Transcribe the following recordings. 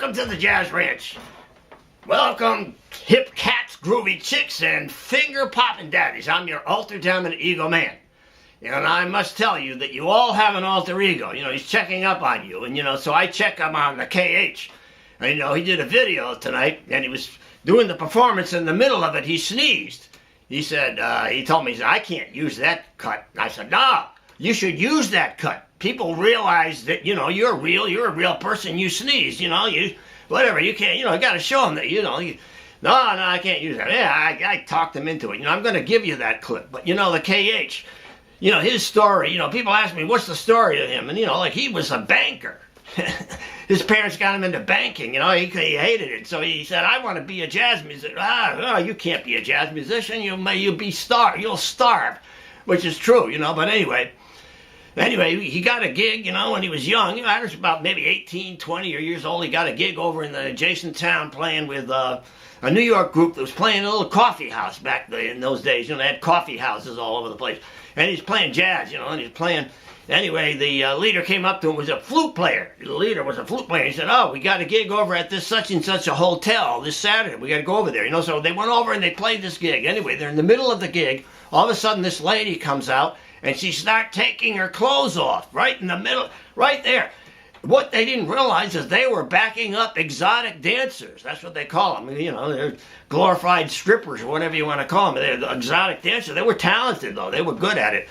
Welcome to the Jazz Ranch. Welcome, hip cats, groovy chicks, and finger-popping daddies. I'm your alter dominant ego man. And I must tell you that you all have an alter ego. You know, he's checking up on you. And, you know, so I check him on the KH. And, you know, he did a video tonight, and he was doing the performance. In the middle of it, he sneezed. He said, he told me, he said, I can't use that cut. I said, no, you should use that cut. People realize that, you know, you're a real person. You sneeze, you know, whatever, you can't, you know, you got to show them that, you know, no, I can't use that. Yeah, I talked him into it. You know, I'm going to give you that clip. But, you know, the KH, you know, his story, you know, people ask me, what's the story of him? And, you know, like, he was a banker. His parents got him into banking, you know, he hated it. So he said, I want to be a jazz musician. You can't be a jazz musician. You'll starve, which is true, you know, but anyway, he got a gig, you know, when he was young. You know, I was about maybe 18, 20 years old. He got a gig over in the adjacent town playing with a New York group that was playing in a little coffee house back in those days. You know, they had coffee houses all over the place. And he's playing jazz, you know, and he's playing. Anyway, the leader came up to him, was a flute player. The leader was a flute player. He said, oh, we got a gig over at this such and such a hotel this Saturday. We got to go over there, you know. So they went over and they played this gig. Anyway, they're in the middle of the gig. All of a sudden, this lady comes out, and she starts taking her clothes off right in the middle, right there. What they didn't realize is they were backing up exotic dancers. That's what they call them. You know, they're glorified strippers or whatever you want to call them. They're exotic dancers. They were talented, though. They were good at it.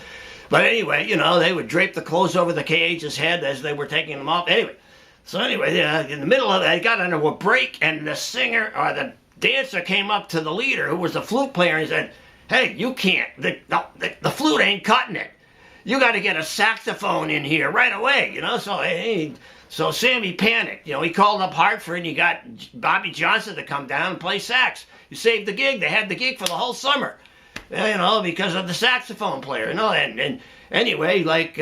But anyway, you know, they would drape the clothes over the KH's head as they were taking them off. Anyway, in the middle of it, they got into a break, and the singer, or the dancer, came up to the leader, who was the flute player, and he said, hey, you can't, the flute ain't cutting it. You got to get a saxophone in here right away, you know. So Sammy panicked. You know, he called up Hartford, and he got Bobby Johnson to come down and play sax. He saved the gig. They had the gig for the whole summer, you know, because of the saxophone player, you know. And anyway, like,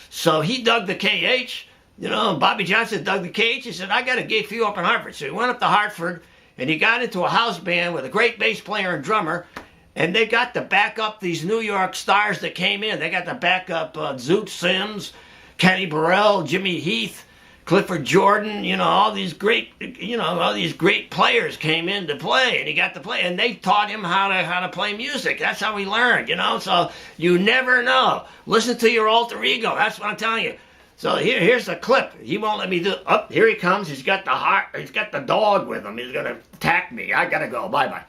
so he dug the KH, you know, Bobby Johnson dug the KH. He said, I got a gig for you up in Hartford. So he went up to Hartford, and he got into a house band with a great bass player and drummer. And they got to back up these New York stars that came in. They got to back up Zoot Sims, Kenny Burrell, Jimmy Heath, Clifford Jordan. You know, all these great players came in to play, and he got to play. And they taught him how to play music. That's how he learned. You know, so you never know. Listen to your alter ego. That's what I'm telling you. So here's the clip. He won't let me do. Oh, here he comes. He's got the dog with him. He's gonna attack me. I gotta go. Bye bye.